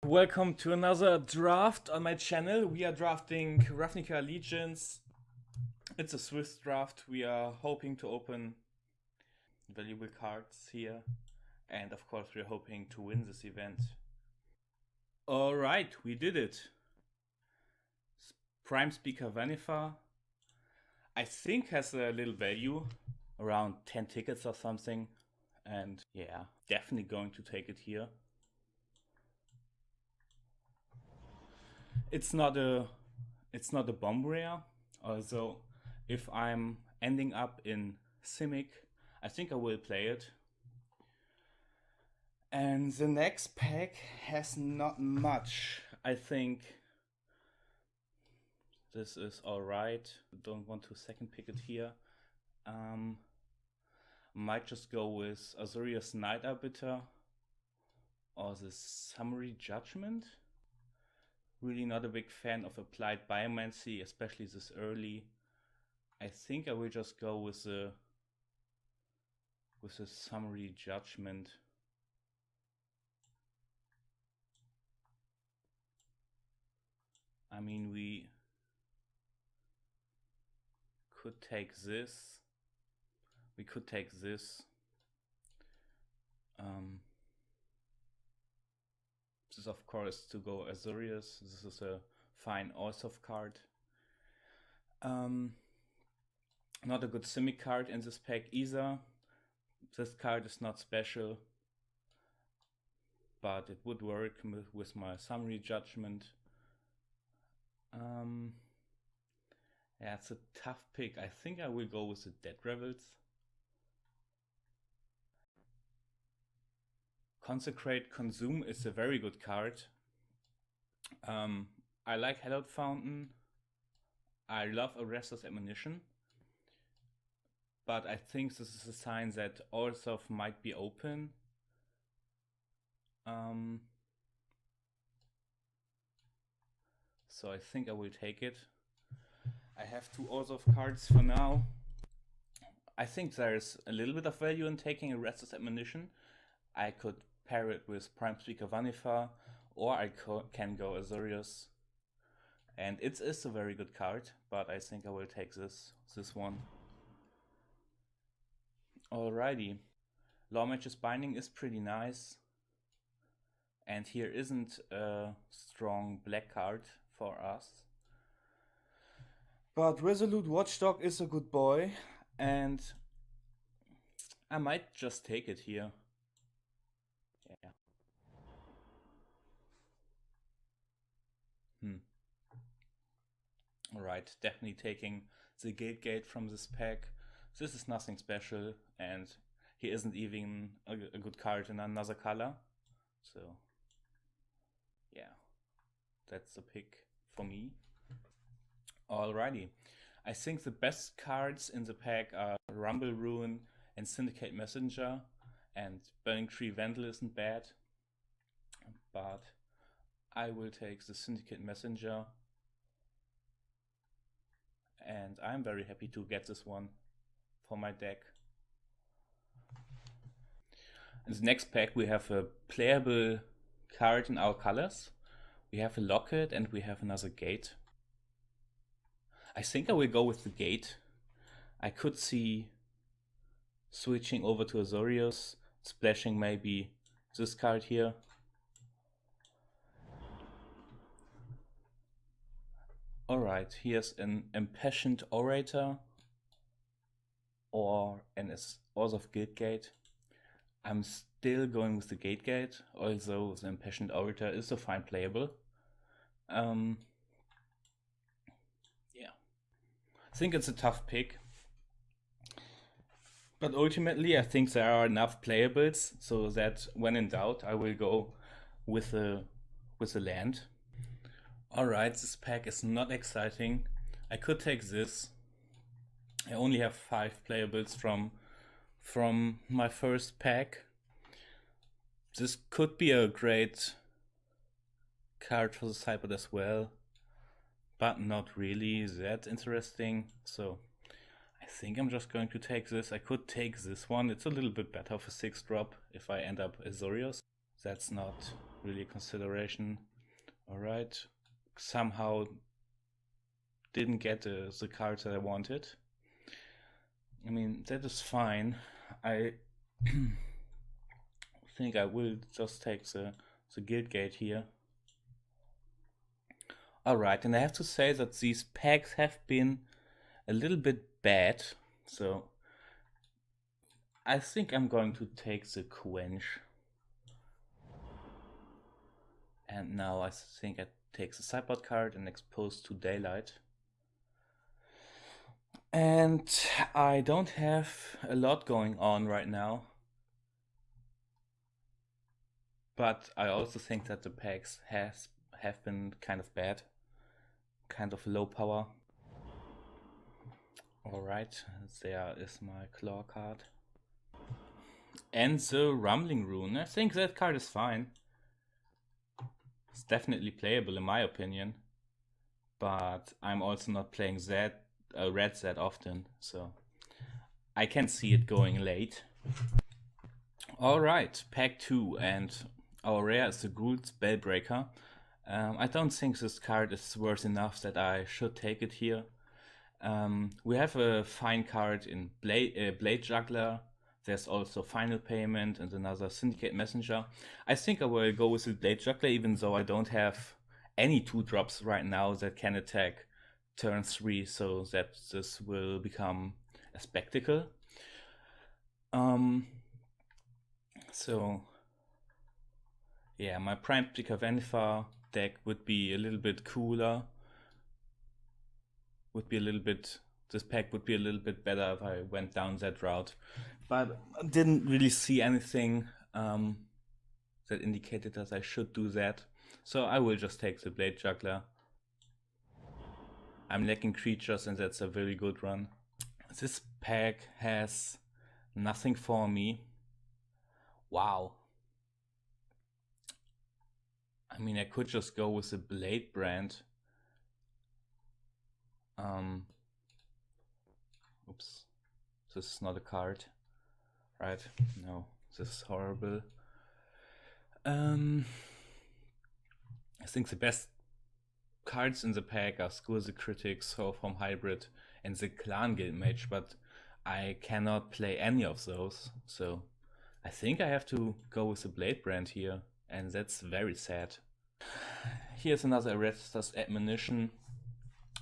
Welcome to another draft on my channel. We are drafting Ravnica Legions. It's a Swiss draft. We are hoping to open valuable cards here. And of course we're hoping to win this event. Alright, we did it. Prime Speaker Vanifa, I think, has a little value, around 10 tickets or something. And yeah, definitely going to take it here. It's not a bomb rare, although if I'm ending up in Simic, I think I will play it. And the next pack has not much. I think this is alright. Don't want to second pick it here. Might just go with Azorius Night Arbiter or the Summary Judgment. Really not a big fan of Applied Biomancy, especially this early. I think I will just go with the Summary Judgment. I mean, we could take this. We could take this. This is of course to go Azorius. This is a fine Orsov card. Not a good Simic card in this pack either. This card is not special, but it would work with my Summary Judgment. Yeah, it's a tough pick. I think I will go with the Dead Rebels. Consecrate Consume is a very good card. I like Hallowed Fountain. I love a Restless Ammunition. But I think this is a sign that Orsov might be open. So I think I will take it. I have 2 Orsov cards for now. I think there's a little bit of value in taking a Restless Ammunition. I could pair it with Prime Speaker Vanifa, or I can go Azorius. And it is a very good card, but I think I will take this one. Alrighty. Lawmage's Binding is pretty nice. And here isn't a strong black card for us. But Resolute Watchdog is a good boy, and I might just take it here. Yeah. Alright, definitely taking the Gate from this pack. This is nothing special, and he isn't even a good card in another color. So yeah, that's a pick for me. Alrighty, I think the best cards in the pack are Rumble Ruin and Syndicate Messenger, and Burning Tree Vandal isn't bad, but I will take the Syndicate Messenger, and I'm very happy to get this one for my deck. In the next pack we have a playable card in our colors. We have a Locket and we have another Gate. I think I will go with the Gate. I could see switching over to Azorius, splashing maybe this card here. Alright, here's an Impassioned Orator or an Orsov Guildgate. I'm still going with the Gate, although the Impassioned Orator is a fine playable. Yeah, I think it's a tough pick. But ultimately I think there are enough playables so that when in doubt I will go with the land. Alright, this pack is not exciting. I could take this. I only have 5 playables from my first pack. This could be a great card for the sideboard as well, but not really that interesting. So I think I'm just going to take this. I could take this one. It's a little bit better for 6-drop if I end up Azorius. That's not really a consideration. Alright, somehow didn't get the cards that I wanted. I mean, that is fine. I think I will just take the guild gate here. Alright, and I have to say that these packs have been a little bit bad, so I think I'm going to take the quench. And now I think I take the sideboard card and expose to daylight. And I don't have a lot going on right now. But I also think that the packs have been kind of bad. Kind of low power. Alright, there is my claw card. And the rumbling rune. I think that card is fine. It's definitely playable in my opinion. But I'm also not playing red that often, so I can see it going late. Alright, pack 2, and our rare is the Ghoul Spellbreaker. I don't think this card is worth enough that I should take it here. We have a fine card in Blade Juggler. There's also Final Payment and another Syndicate Messenger. I think I will go with the Blade Juggler, even though I don't have any 2-drops right now that can attack turn 3, so that this will become a spectacle. So yeah, my Prime Picker Venifer deck would be a little bit cooler. This pack would be a little bit better if I went down that route. But I didn't really see anything that indicated that I should do that. So I will just take the Blade Juggler. I'm lacking creatures and that's a very good run. This pack has nothing for me. Wow. I mean, I could just go with the Blade Brand. Oops. This is not a card. Right? No, this is horrible. I think the best cards in the pack are School the Critics, from Hybrid, and the Clan Guild Mage, but I cannot play any of those, so I think I have to go with the Blade Brand here, and that's very sad. Here's another Arrestor's Admonition,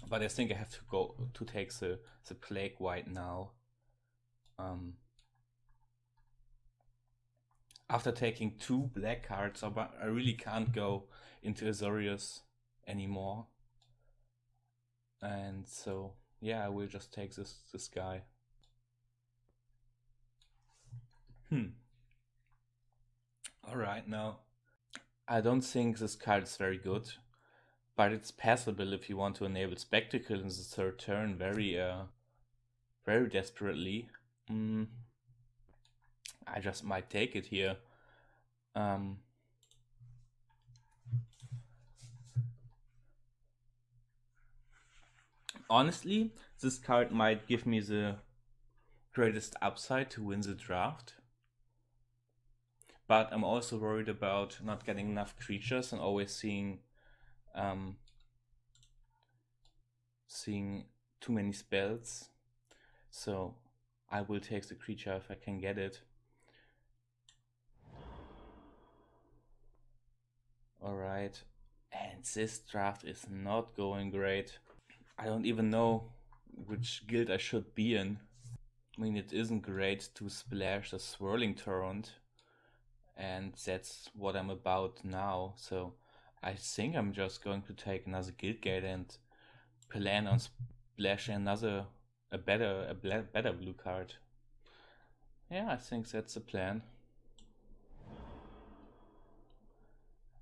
but I think I have to go to take the Plague White now. After taking 2 black cards, I really can't go into Azorius anymore. And so, yeah, I will just take this guy. Alright, now, I don't think this card is very good, but it's passable if you want to enable Spectacle in the 3rd turn very desperately. I just might take it here. Honestly, this card might give me the greatest upside to win the draft. But I'm also worried about not getting enough creatures and always seeing too many spells. So I will take the creature if I can get it. Alright, and this draft is not going great. I don't even know which guild I should be in. I mean, it isn't great to splash the Swirling Torrent, and that's what I'm about now. So I think I'm just going to take another guild gate and plan on splashing a better blue card. Yeah, I think that's the plan.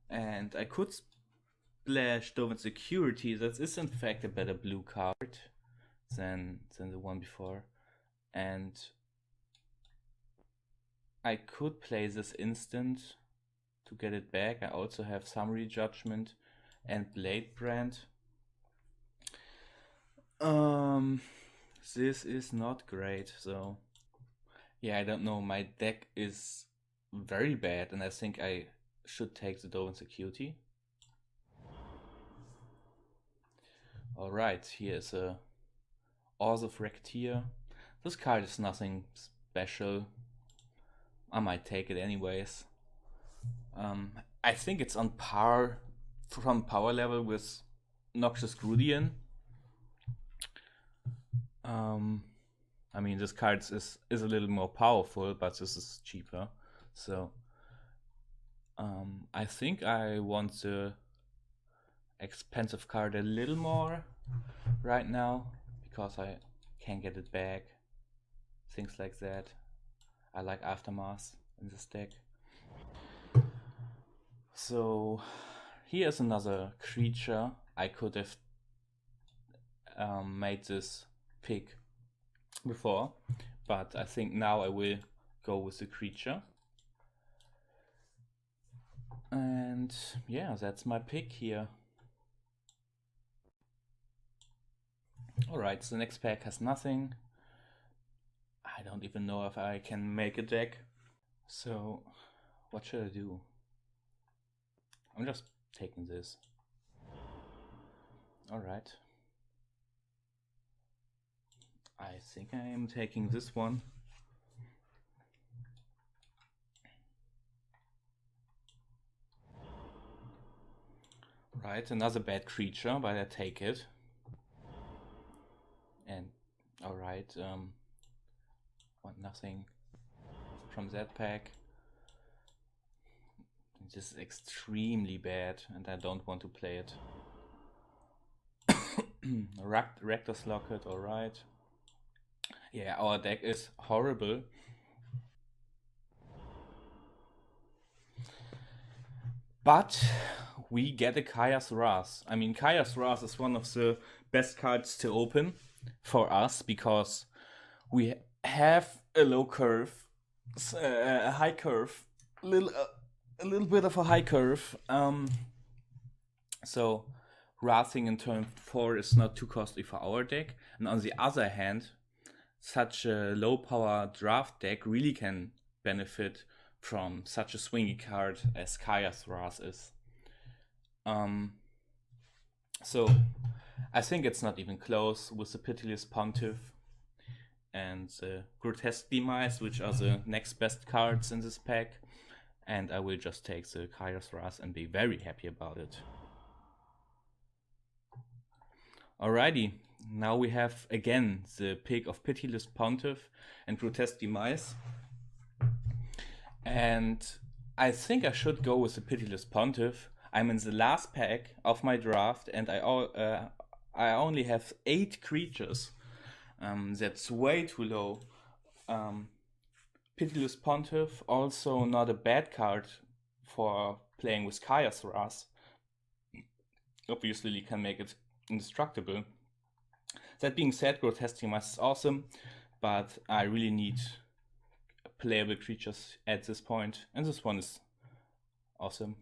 And I could splash Dovin Security. That is in fact a better blue card than the one before. And I could play this instant to get it back. I also have Summary Judgment and Blade Brand. This is not great, so yeah, I don't know. My deck is very bad, and I think I should take the Dove Security. Alright, here is a Oars of Rectier. This card is nothing special. I might take it anyways. I think it's on par from power level with Noxious Grudian. I mean, this card is a little more powerful, but this is cheaper. So I think I want the expensive card a little more right now because I can get it back. Things like that. I like Aftermath in this deck. So here's another creature. I could have made this pick before, but I think now I will go with the creature. And yeah, that's my pick here. Alright, so the next pack has nothing. I don't even know if I can make a deck. So what should I do? I'm just taking this. Alright. I think I am taking this one. Right, another bad creature, but I take it. And alright, want nothing from that pack. This is extremely bad and I don't want to play it. Rector's Locket, alright. Yeah, our deck is horrible. But we get a Kaya's Wrath. I mean, Kaya's Wrath is one of the best cards to open for us because we have a low curve, a high curve, a little bit of a high curve. So Wrathing in turn 4 is not too costly for our deck. And on the other hand, such a low power draft deck really can benefit from such a swingy card as Kaya's Wrath is. So I think it's not even close with the Pitiless Pontiff and the Grotesque Demise, which are the next best cards in this pack. And I will just take the Kaya's Wrath and be very happy about it. Alrighty, now we have again the pick of Pitiless Pontiff and Grotesque Demise. And I think I should go with the Pitiless Pontiff. I'm in the last pack of my draft and I only have 8 creatures. That's way too low. Pitiless Pontiff, also not a bad card for playing with Kaya's Wrath. Obviously you can make it indestructible. That being said, Grotesque Demise is awesome, but I really need playable creatures at this point, and this one is awesome.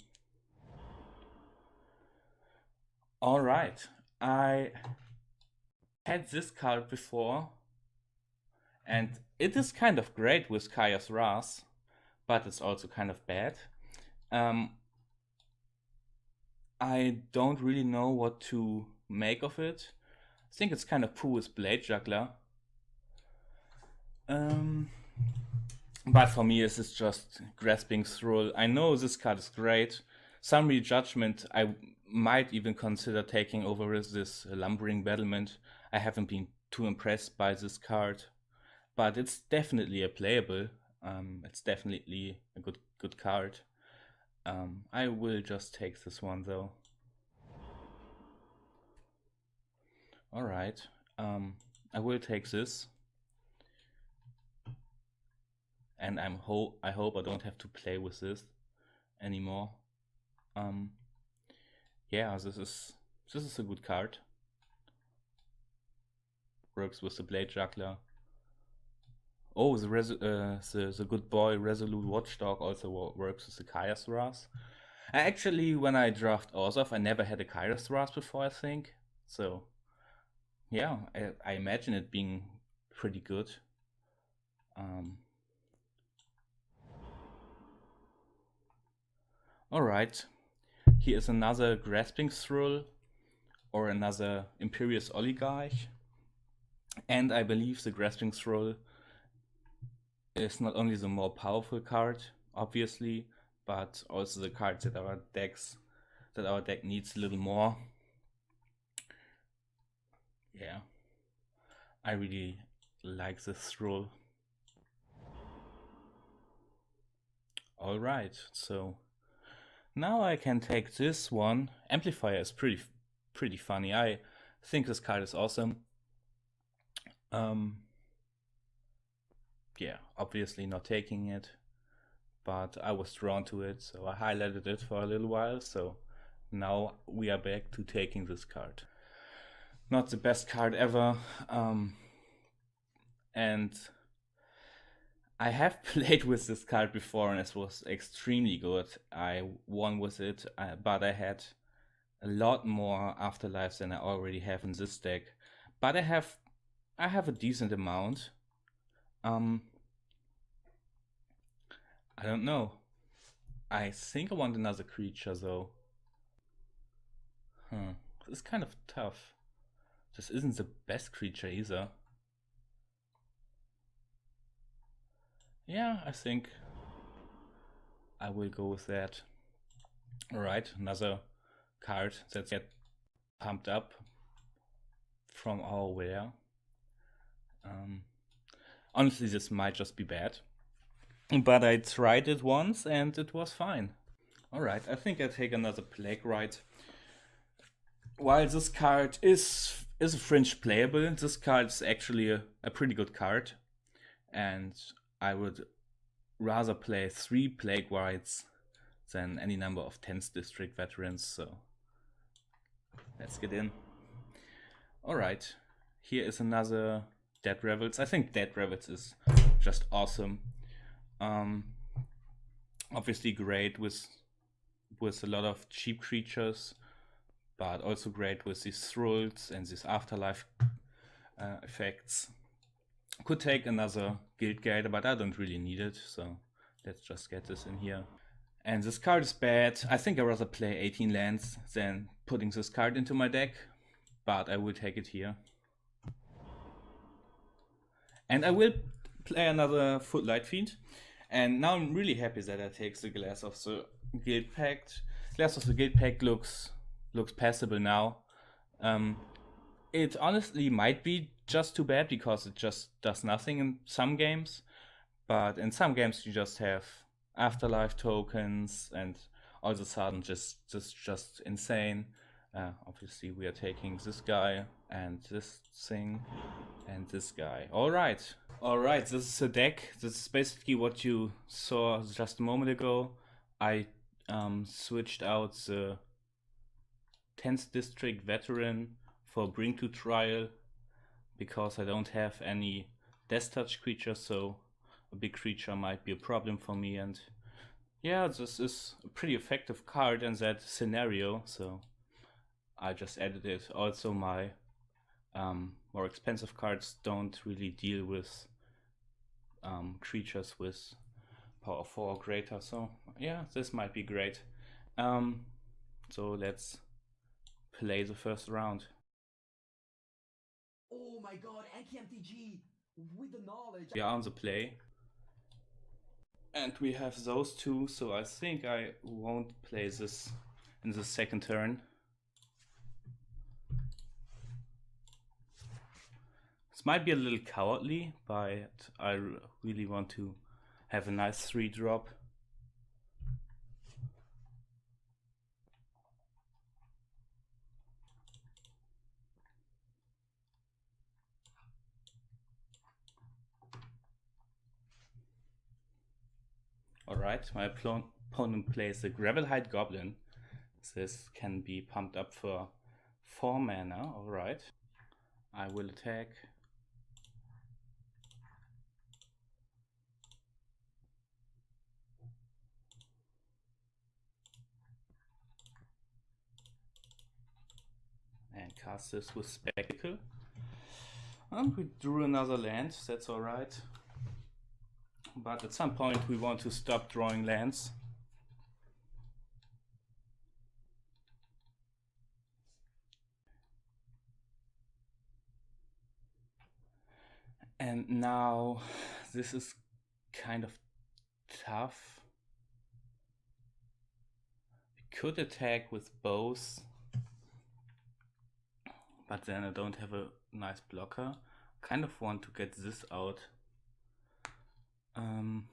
Alright, I had this card before, and it is kind of great with Kaya's Wrath, but it's also kind of bad. I don't really know what to make of it. I think it's kind of poor with Blade Juggler. But for me, this is just Grasping Thrall. I know this card is great. Summary Judgment, I might even consider taking over this Lumbering Battlement. I haven't been too impressed by this card, but it's definitely a playable. It's definitely a good card. I will just take this one though. Alright, I will take this. And I hope I don't have to play with this anymore. Yeah, this is a good card. Works with the Blade Juggler. Oh, the good boy Resolute Watchdog also works with the Kaya's Wrath. Actually, when I draft Orzhov, I never had a Kaya's Wrath before, I think. So, yeah, I imagine it being pretty good. Alright, here is another Grasping Thrill or another Imperious Oligarch. And I believe the Grasping Thrill is not only the more powerful card, obviously, but also the card that our deck needs a little more. Yeah, I really like this Thrill. Alright, so now I can take this one. Amplifier is pretty funny. I think this card is awesome. Yeah, obviously not taking it, but I was drawn to it, so I highlighted it for a little while. So now we are back to taking this card. Not the best card ever, and I have played with this card before and it was extremely good. I won with it, but I had a lot more afterlives than I already have in this deck. But I have a decent amount. I don't know. I think I want another creature though. This is kind of tough. This isn't the best creature either. Yeah, I think I will go with that. Alright, another card that gets pumped up from our wear. Honestly, this might just be bad. But I tried it once and it was fine. Alright, I think I take another Plague Rite. While this card is a fringe playable, this card is actually a pretty good card. And I would rather play 3 Plague Rites than any number of 10th District veterans, so let's get in. Alright, here is another Dead Revels. I think Dead Revels is just awesome. Obviously great with a lot of cheap creatures, but also great with these Thrulls and these afterlife effects. Could take another Guild Gator, but I don't really need it, so let's just get this in here. And this card is bad. I think I'd rather play 18 lands than putting this card into my deck, but I will take it here. And I will play another Footlight Fiend. And now I'm really happy that I take the Glass of the Guild Pact. Glass of the Guild Pact looks passable now. It honestly might be just too bad because it just does nothing in some games. But in some games you just have afterlife tokens and all of a sudden just insane. Obviously we are taking this guy and this thing and this guy. Alright, this is a deck. This is basically what you saw just a moment ago. I switched out the 10th District Veteran for Bring to Trial because I don't have any Death Touch creatures, so a big creature might be a problem for me. And yeah, this is a pretty effective card in that scenario, so I just added it. Also, my more expensive cards don't really deal with creatures with power 4 or greater, so yeah, this might be great. So let's play the first round. Oh my god, anti-MTG with the knowledge. We are on the play. And we have those two, so I think I won't play this in the second turn. This might be a little cowardly, but I really want to have a nice 3-drop. Alright, my opponent plays the Gravelhide Goblin. This can be pumped up for 4 mana, alright. I will attack. And cast this with Spectacle. And we drew another land, that's alright. But at some point we want to stop drawing lands. And now this is kind of tough. We could attack with both, but then I don't have a nice blocker. Kind of want to get this out. I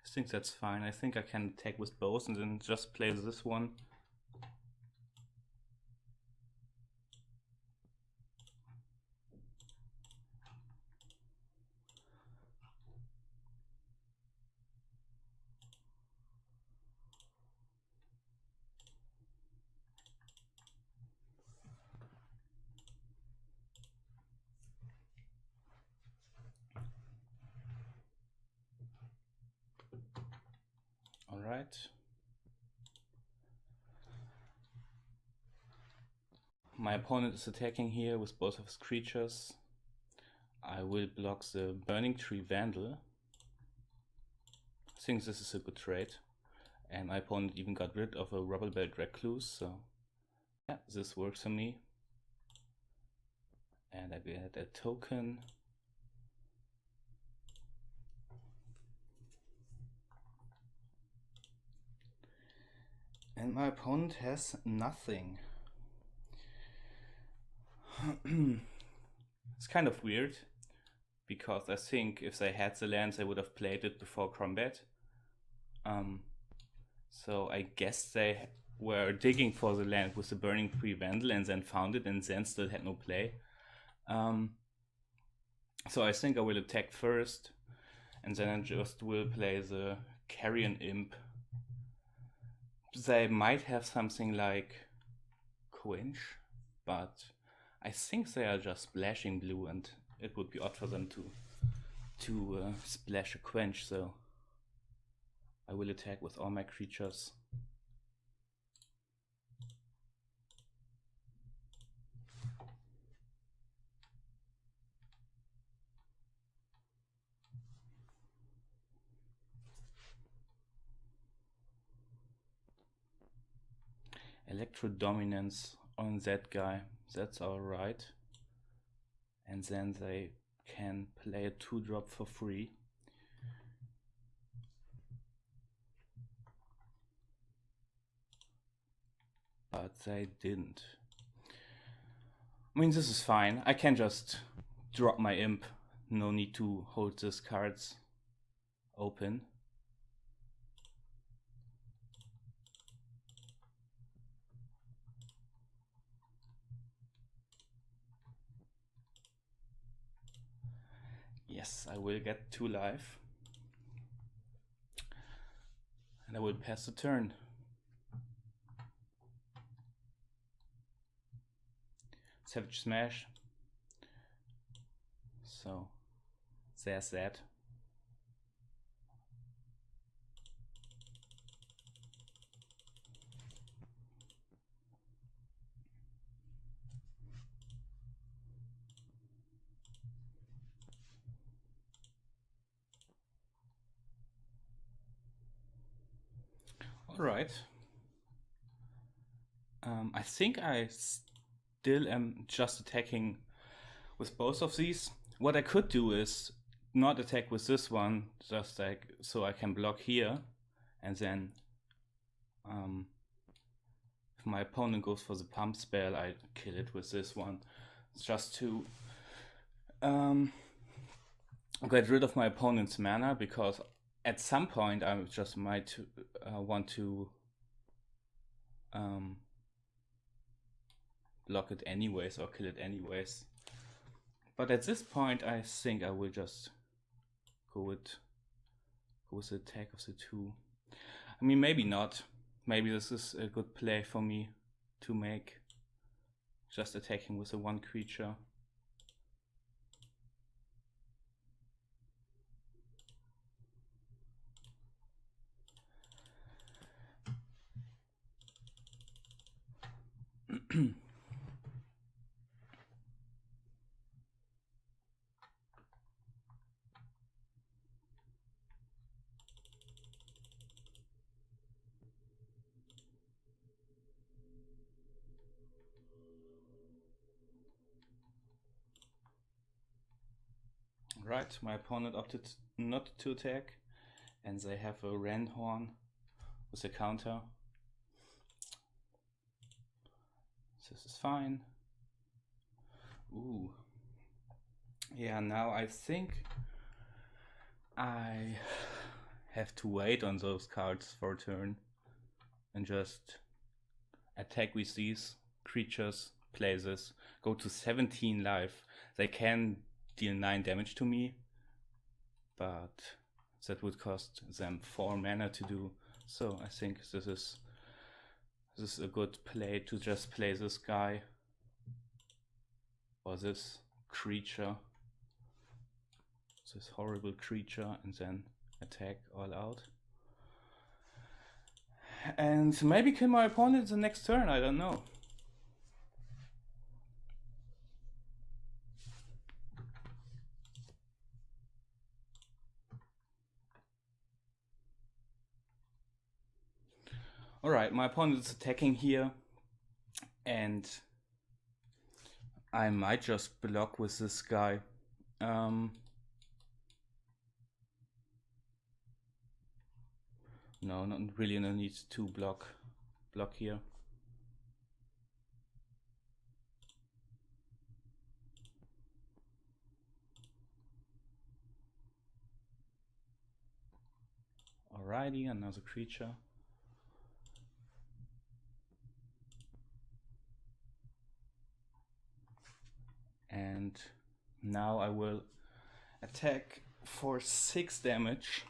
think that's fine. I think I can attack with both and then just play this one. All right. My opponent is attacking here with both of his creatures. I will block the Burning Tree Vandal. I think this is a good trade. And my opponent even got rid of a Rubble Belt Recluse, so yeah, this works for me. And I get a token. And my opponent has nothing. It's kind of weird, because I think if they had the lands, they would have played it before combat. So I guess they were digging for the land with the Burning Tree Vandal and then found it and then still had no play. So I think I will attack first, and then I just will play the Carrion Imp. They might have something like Quench, but I think they are just splashing blue, and it would be odd for them to splash a Quench, so I will attack with all my creatures. Electro Dominance on that guy, that's alright. And then they can play a 2-drop for free. But they didn't. I mean, this is fine. I can just drop my imp. No need to hold these cards open. Yes, I will get 2 life. And I will pass the turn. Savage Smash. So there's that. Alright. I think I still am just attacking with both of these. What I could do is not attack with this one, just like so I can block here, and then if my opponent goes for the pump spell, I kill it with this one. It's just to get rid of my opponent's mana, because at some point I just might want to block it anyways or kill it anyways. But at this point I think I will just go with the attack of the 2. I mean, maybe not. Maybe this is a good play for me to make. Just attacking with the 1 creature. Alright, my opponent opted not to attack, and they have a Ren Horn with a counter. This is fine. Ooh. Yeah, now I think I have to wait on those cards for a turn and just attack with these creatures, play this, go to 17 life. They can deal 9 damage to me, but that would cost them 4 mana to do. So I think this is a good play to just play this guy or this creature, this horrible creature, and then attack all out. And maybe kill my opponent the next turn, I don't know. Alright, my opponent is attacking here, and I might just block with this guy. No, not really no need to block here. Alrighty, another creature. And now I will attack for 6 damage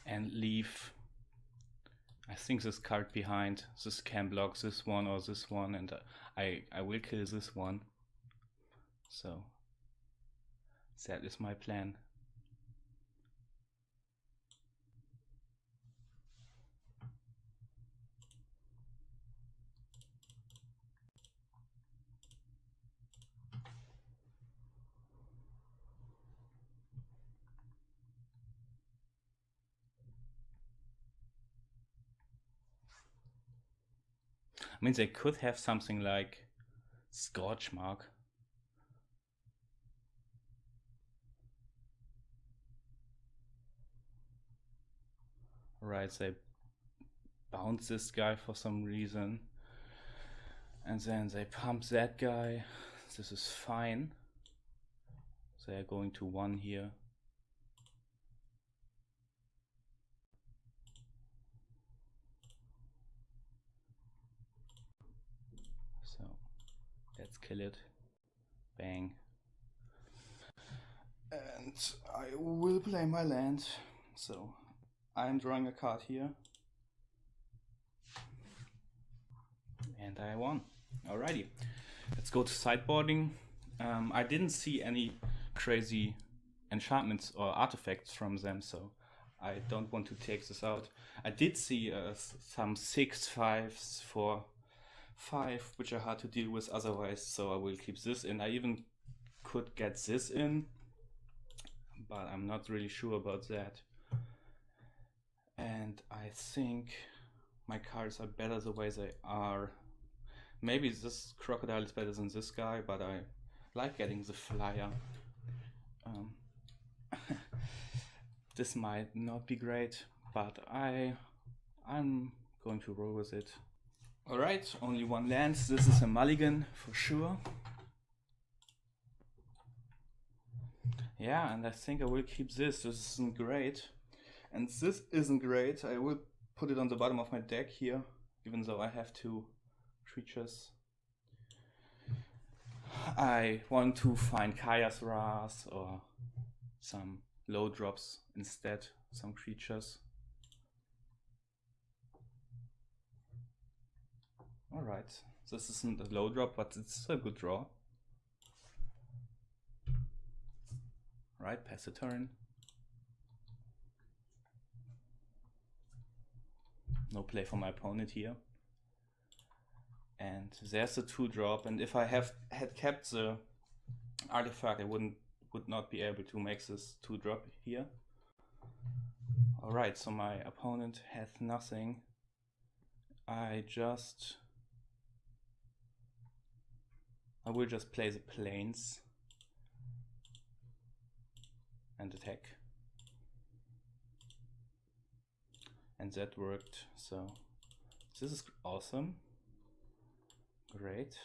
and leave, I think, this card behind. This can block this one or this one, and I will kill this one. So that is my plan. I mean, they could have something like Scorch Mark. Right, they bounce this guy for some reason, and then they pump that guy. This is fine. They are going to 1 here. So let's kill it. Bang. And I will play my land. So I'm drawing a card here. And I won. Alrighty. Let's go to sideboarding. I didn't see any crazy enchantments or artifacts from them, so I don't want to take this out. I did see some 6/5s for 5, which are hard to deal with otherwise, so I will keep this in. I even could get this in, but I'm not really sure about that. And I think my cards are better the way they are. Maybe this crocodile is better than this guy, but I like getting the flyer. This might not be great, but I'm going to roll with it. Alright, only 1 land. This is a mulligan for sure. Yeah, and I think I will keep this. This isn't great. And this isn't great. I will put it on the bottom of my deck here, even though I have 2 creatures. I want to find Kaya's Wrath or some low drops instead, some creatures. Alright, this isn't a low drop, but it's a good draw. Right, pass the turn. No play for my opponent here. And there's a 2-drop, and if I had kept the artifact, I would not be able to make this 2-drop here. Alright, so my opponent has nothing. I will just play the planes. and attack. And that worked, so this is awesome. Great.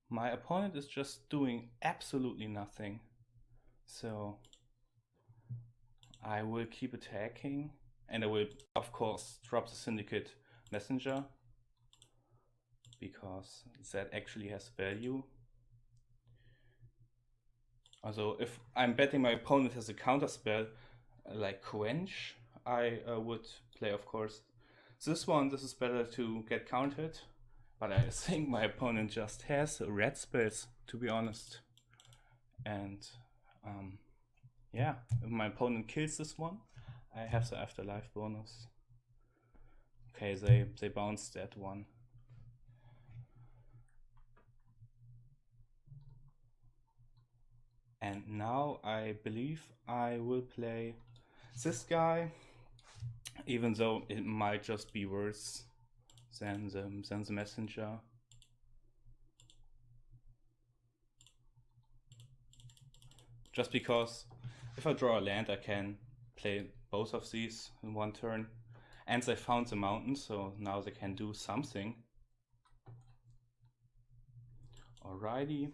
My opponent is just doing absolutely nothing. So I will keep attacking, and I will of course drop the Syndicate Messenger because that actually has value. Also, if I'm betting my opponent has a counter spell like Quench, I would play, of course, this one. This is better to get countered, but I think my opponent just has red spells, to be honest. And yeah, if my opponent kills this one, I have the afterlife bonus. Okay, they bounced that one. And now I believe I will play this guy, even though it might just be worse than the messenger. Just because if I draw a land, I can play both of these in one turn. And they found the mountain, so now they can do something. Alrighty.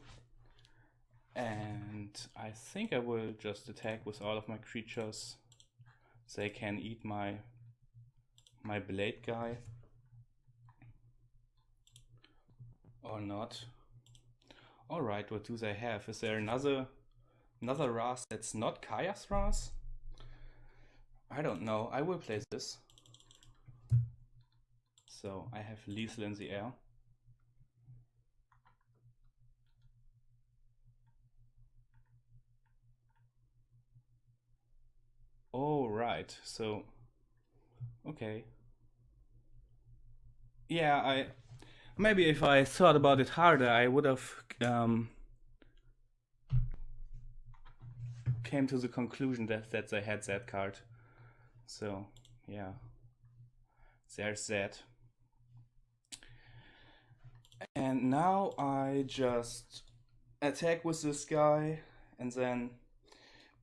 And I think I will just attack with all of my creatures. They can eat my blade guy. Or not. Alright, what do they have? Is there another Ras that's not Kaya's Ras? I don't know. I will play this. So I have lethal in the air. Oh, right. So, okay. Yeah, maybe if I thought about it harder, I would have came to the conclusion that they had that card. So, yeah. There's that. And now I just attack with this guy and then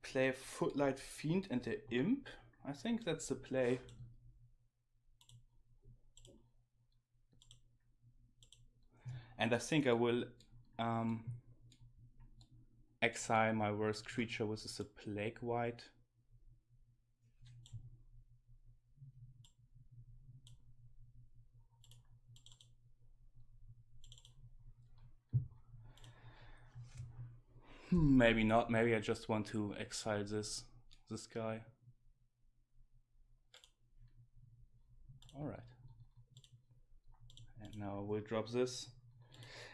play Footlight Fiend and the Imp. I think that's the play. And I think I will exile my worst creature, which is a Plague White. Maybe not. Maybe I just want to exile this guy. Alright. And now we'll drop this.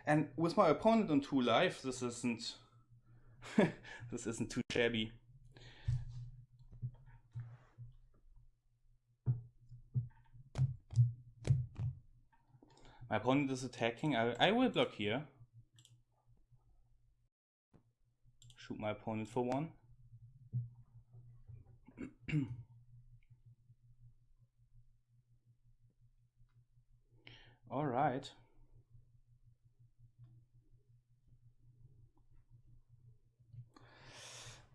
And with my opponent on 2 life, this isn't this isn't too shabby. My opponent is attacking. I will block here. Shoot my opponent for 1. All right.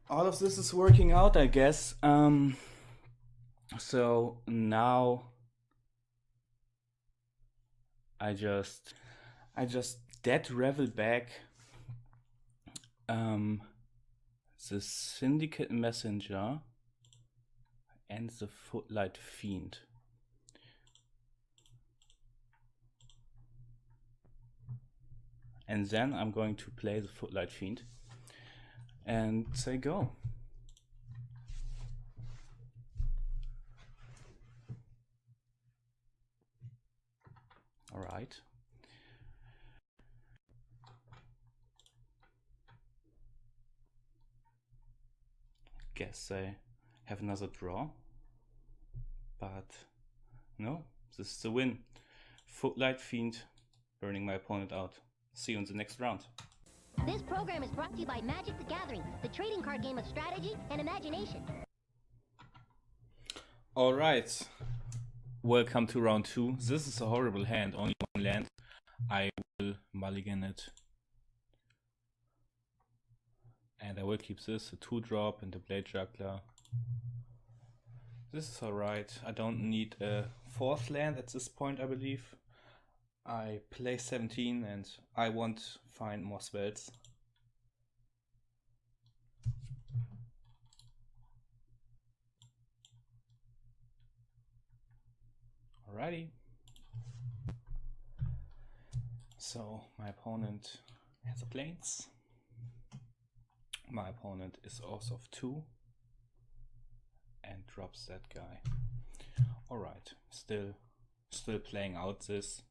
All of this is working out, I guess. So now I just dead revel back the Syndicate Messenger and the Footlight Fiend. And then I'm going to play the Footlight Fiend and say go. All right. Guess I have another draw, but no, this is the win. Footlight Fiend, burning my opponent out. See you in the next round. This program is brought to you by Magic the Gathering, the trading card game of strategy and imagination. Alright, welcome to round 2. This is a horrible hand, only 1 land. I will mulligan it. And I will keep this, a 2-drop and a Blade Juggler. This is alright. I don't need a 4th land at this point, I believe. I play 17 and I want to find more spells. Alrighty. So my opponent has a plains. My opponent is also of 2 and drops that guy. Alright, still playing out this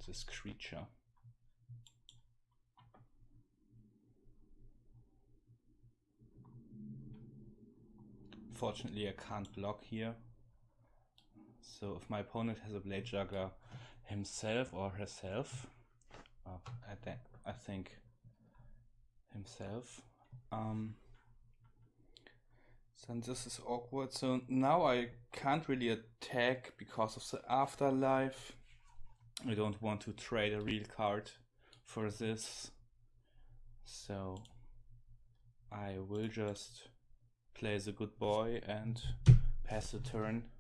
this creature. Fortunately, I can't block here. So if my opponent has a Blade Juggler himself or herself, I think himself, then this is awkward. So now I can't really attack because of the afterlife. I don't want to trade a real card for this. So I will just play the good boy and pass the turn.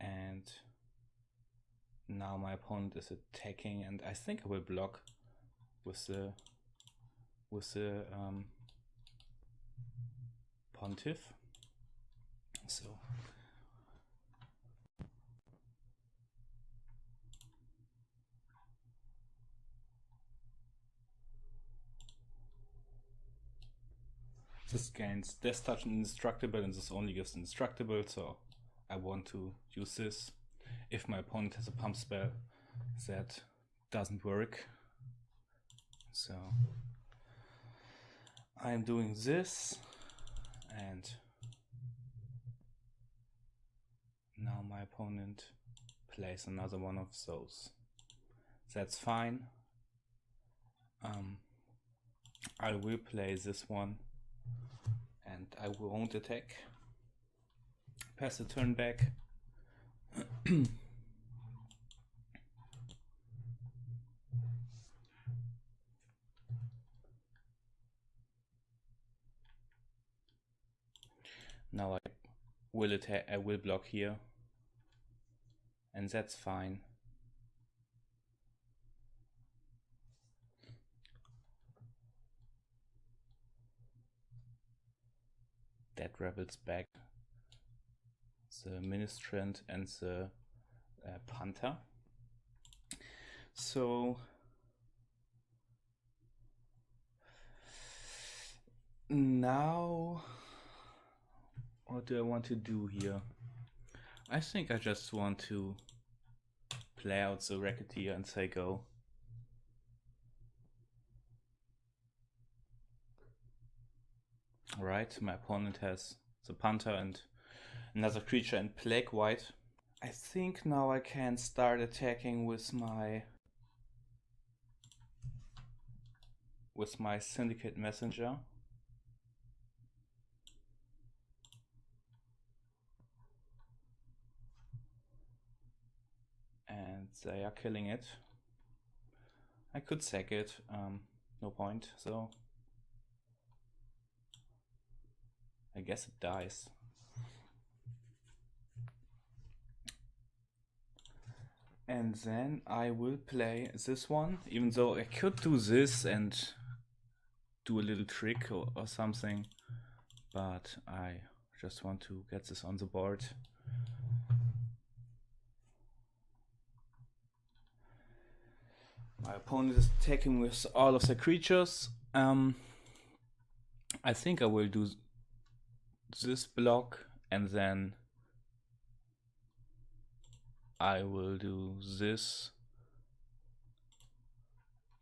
And now my opponent is attacking, and I think I will block with the Pontiff. So this gains Death Touch and Indestructible, and this only gives Indestructible, so I want to use this. If my opponent has a pump spell, that doesn't work. So I'm doing this, and now my opponent plays another one of those. That's fine. I will play this one, and I won't attack. Pass the turn back. Now I will attack. I will block here, and that's fine. That rebels back the Ministrant and the Panther. So now what do I want to do here? I think I just want to play out the Racketeer and say go. Alright, my opponent has the Panther and another creature in Plague White. I think now I can start attacking with my Syndicate Messenger. And they are killing it. I could sack it, no point, so I guess it dies. And then I will play this one, even though I could do this and do a little trick or something, but I just want to get this on the board. My opponent is attacking with all of the creatures. I think I will do this block, and then I will do this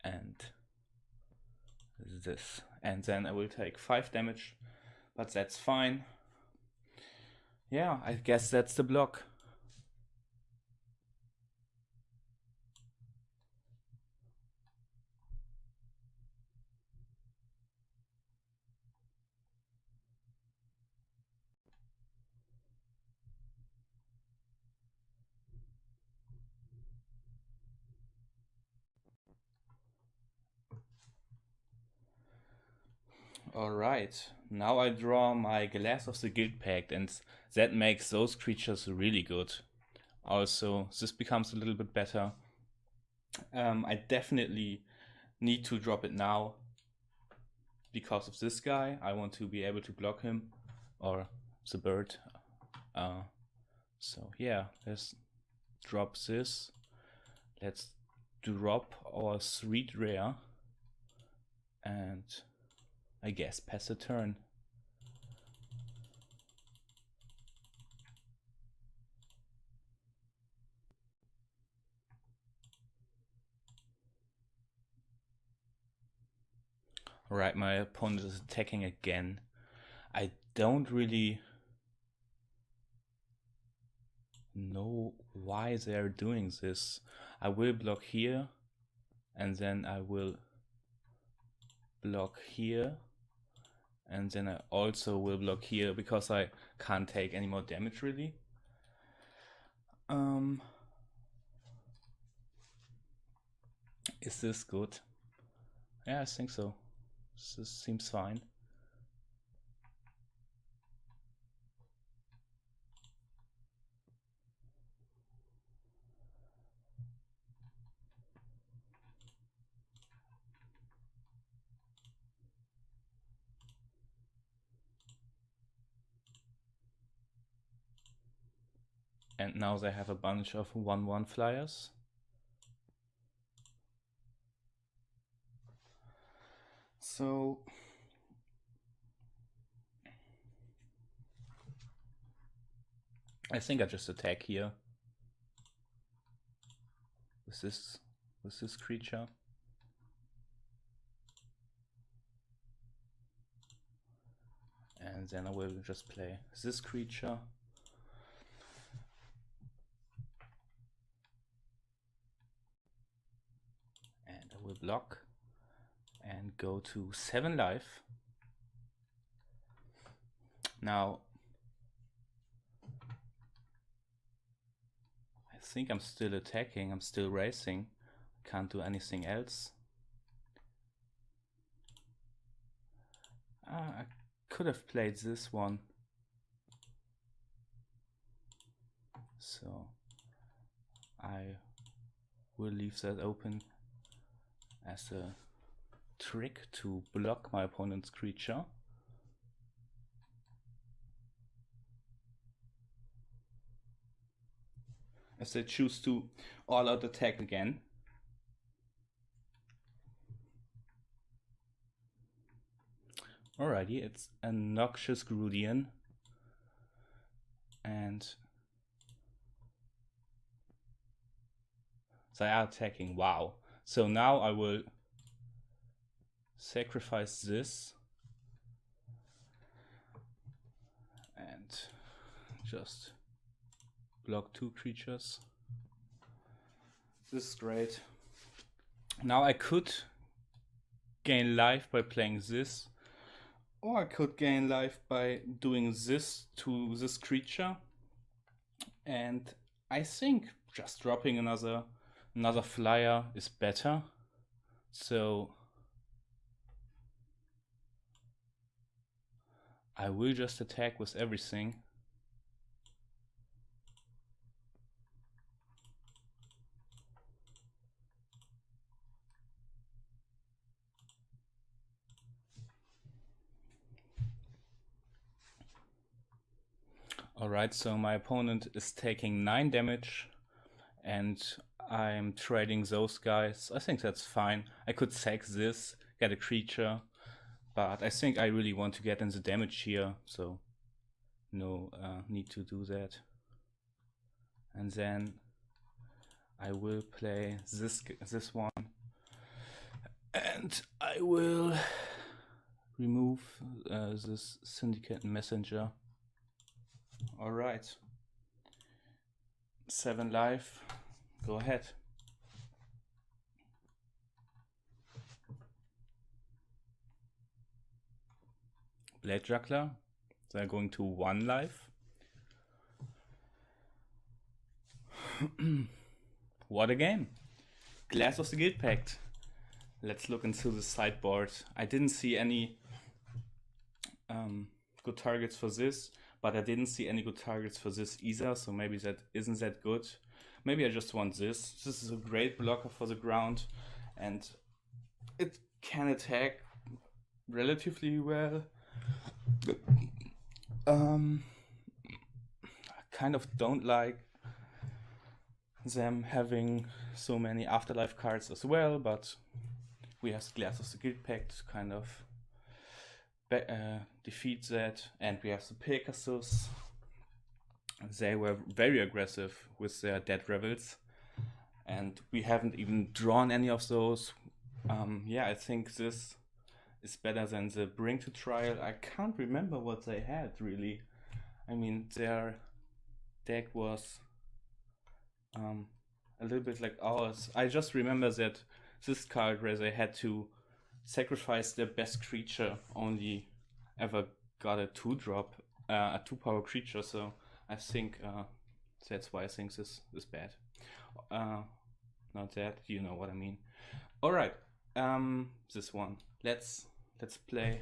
and this, and then I will take 5 damage, but that's fine. Yeah, I guess that's the block. Alright, now I draw my Glass of the Guild Pact, and that makes those creatures really good. Also, this becomes a little bit better. I definitely need to drop it now because of this guy. I want to be able to block him, or the bird. So yeah, let's drop this. Let's drop our 3 rare and I guess pass the turn. Alright, my opponent is attacking again. I don't really know why they're doing this. I will block here and then I will block here and then I also will block here because I can't take any more damage really. Is this good? Yeah, I think so. This seems fine. And now they have a bunch of 1/1 flyers. So I think I just attack here with this creature. And then I will just play this creature. And I will block and go to 7 life. Now I think I'm still attacking, I'm still racing. Can't do anything else. I could have played this one. So I will leave that open as a trick to block my opponent's creature. As they choose to all-out attack again. Alrighty, it's a Noxious Grudian. And they are attacking, wow. So now I will sacrifice this and just block 2 creatures. This is great. Now I could gain life by playing this, or I could gain life by doing this to this creature. And I think just dropping another flyer is better. So I will just attack with everything. Alright, so my opponent is taking 9 damage and I'm trading those guys. I think that's fine. I could sack this, get a creature, but I think I really want to get in the damage here, so no need to do that. And then I will play this one, and I will remove this Syndicate Messenger. Alright, 7 life, go ahead. Blade Juggler, they're going to 1 life. What a game! Glass of the Guild Pact. Let's look into the sideboard. I didn't see any good targets for this, but I didn't see any good targets for this either, so maybe that isn't that good. Maybe I just want this. This is a great blocker for the ground, and it can attack relatively well. I kind of don't like them having so many afterlife cards as well, but we have the Glass of the Guild Pact to kind of defeat that, and we have the Pegasus. They were very aggressive with their Dead Rebels, and we haven't even drawn any of those. Yeah, I think this is better than the Bring to Trial. I can't remember what they had really. I mean, their deck was a little bit like ours. I just remember that this card where they had to sacrifice their best creature only ever got a 2-drop, a 2-power creature, so I think that's why I think this is bad. Not that, you know what I mean. Alright, this one. Let's play.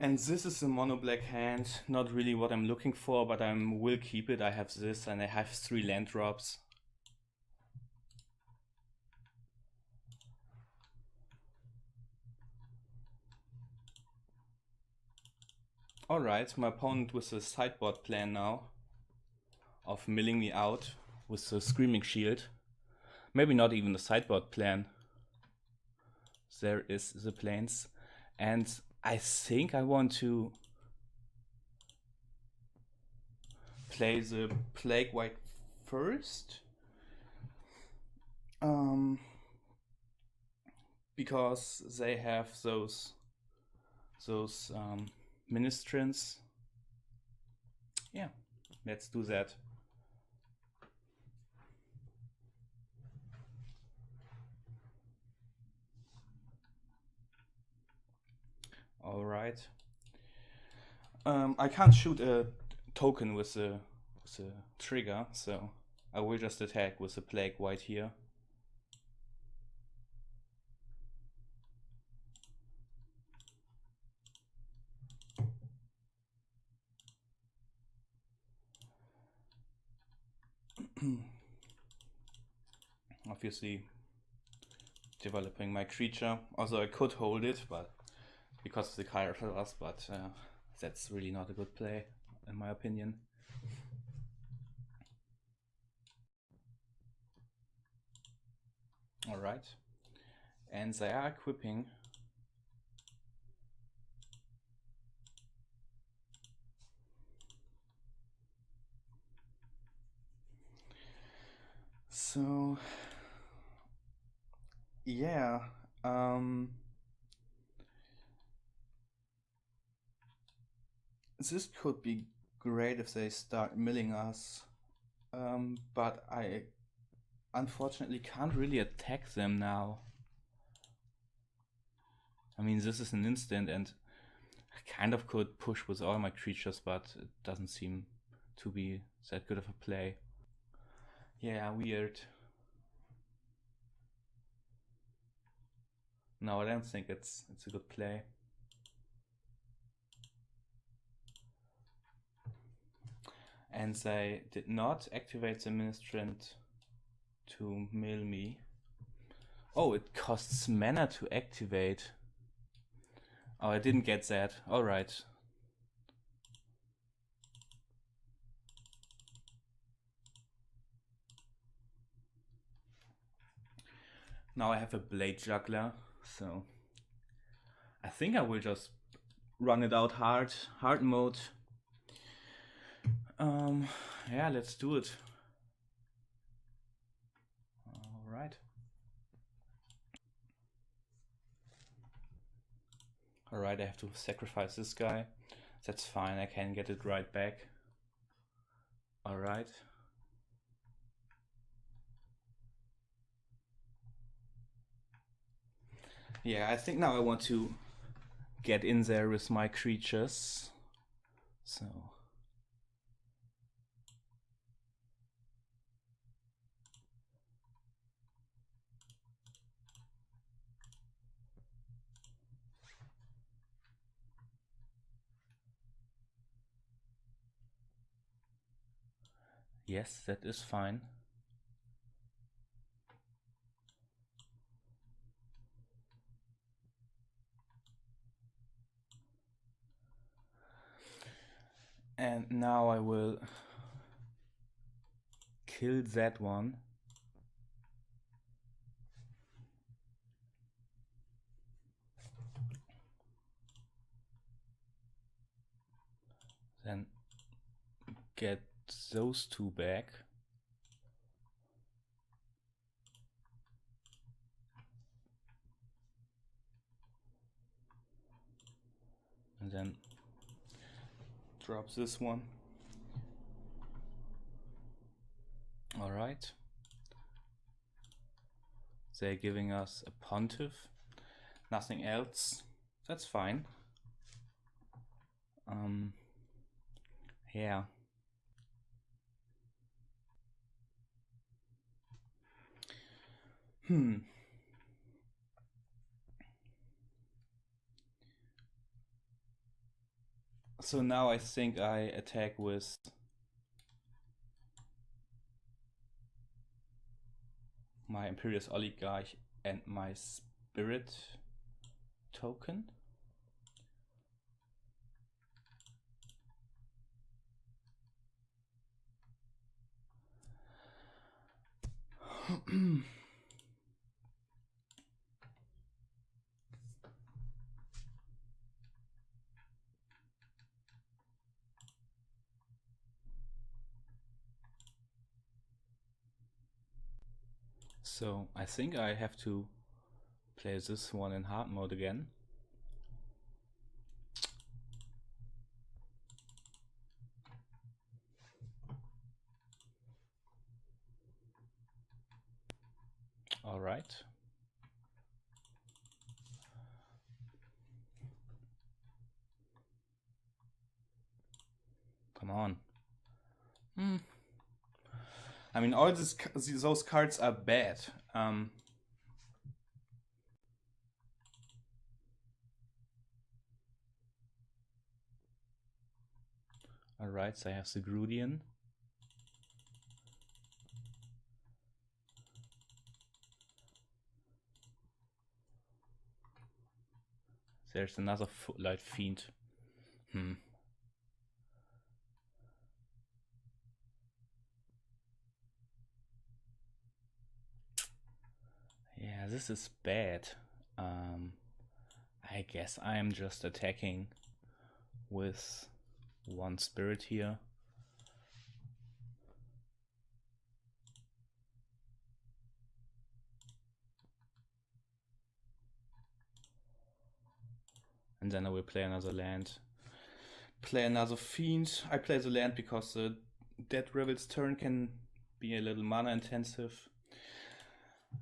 And this is a mono black hand, not really what I'm looking for, but I will keep it. I have this and I have 3 land drops. Alright, my opponent with a sideboard plan now of milling me out with the Screaming Shield. Maybe not even the sideboard plan. There is the planes. And I think I want to play the Plague White first. Because they have those ministrants. Yeah, let's do that. All right. I can't shoot a token with a trigger, so I will just attack with the Plague White here. Obviously developing my creature. Also I could hold it, but because of the characters, but that's really not a good play in my opinion. Alright. And they are equipping so yeah, this could be great if they start milling us, but I unfortunately can't really attack them now. I mean, this is an instant and I kind of could push with all my creatures, but it doesn't seem to be that good of a play. Yeah, weird. No, I don't think it's a good play. And they did not activate the ministrant to mill me. Oh, it costs mana to activate. Oh, I didn't get that. Alright. Now I have a Blade Juggler, so I think I will just run it out hard mode. Yeah, let's do it. Alright. Alright, I have to sacrifice this guy. That's fine, I can get it right back. Alright. Yeah, I think now I want to get in there with my creatures. So Yes, that is fine. And now I will kill that one. Then get those two back. And then drop this one. Alright. They're giving us a pontiff. Nothing else. That's fine. Yeah. So now I think I attack with my Imperious Oligarch and my Spirit token. So I think I have to play this one in hard mode again. All right. Come on. I mean, all those cards are bad. Alright, so I have the Grudian. There's another Footlight Fiend. Yeah, this is bad. I guess I am just attacking with one spirit here. And then I will play another land. Play another Fiend. I play the land because the Dead Revel's turn can be a little mana intensive.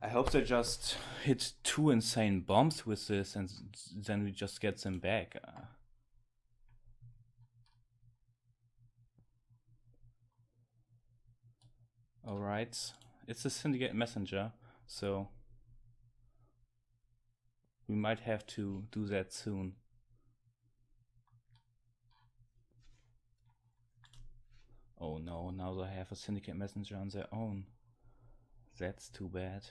I hope they just hit 2 insane bombs with this and then we just get them back. Alright, it's a Syndicate Messenger, so we might have to do that soon. Oh no, now they have a Syndicate Messenger on their own. That's too bad.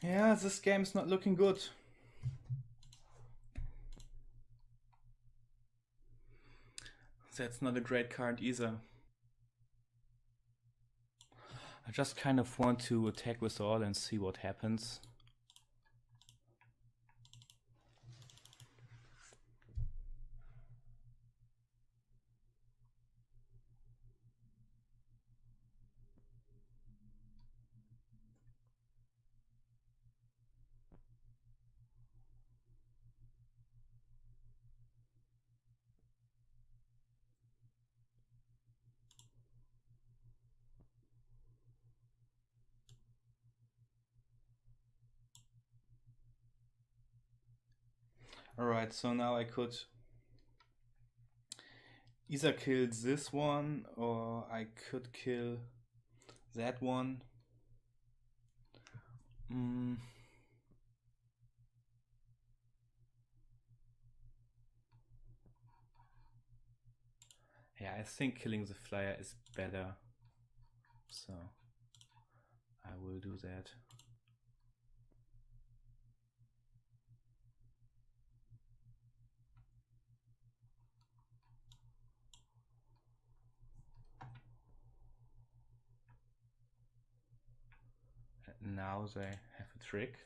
Yeah, this game's not looking good. That's not a great card either. I just kind of want to attack with all and see what happens. Alright, so now I could either kill this one or I could kill that one. Yeah, I think killing the flyer is better. So I will do that. And now they have a trick.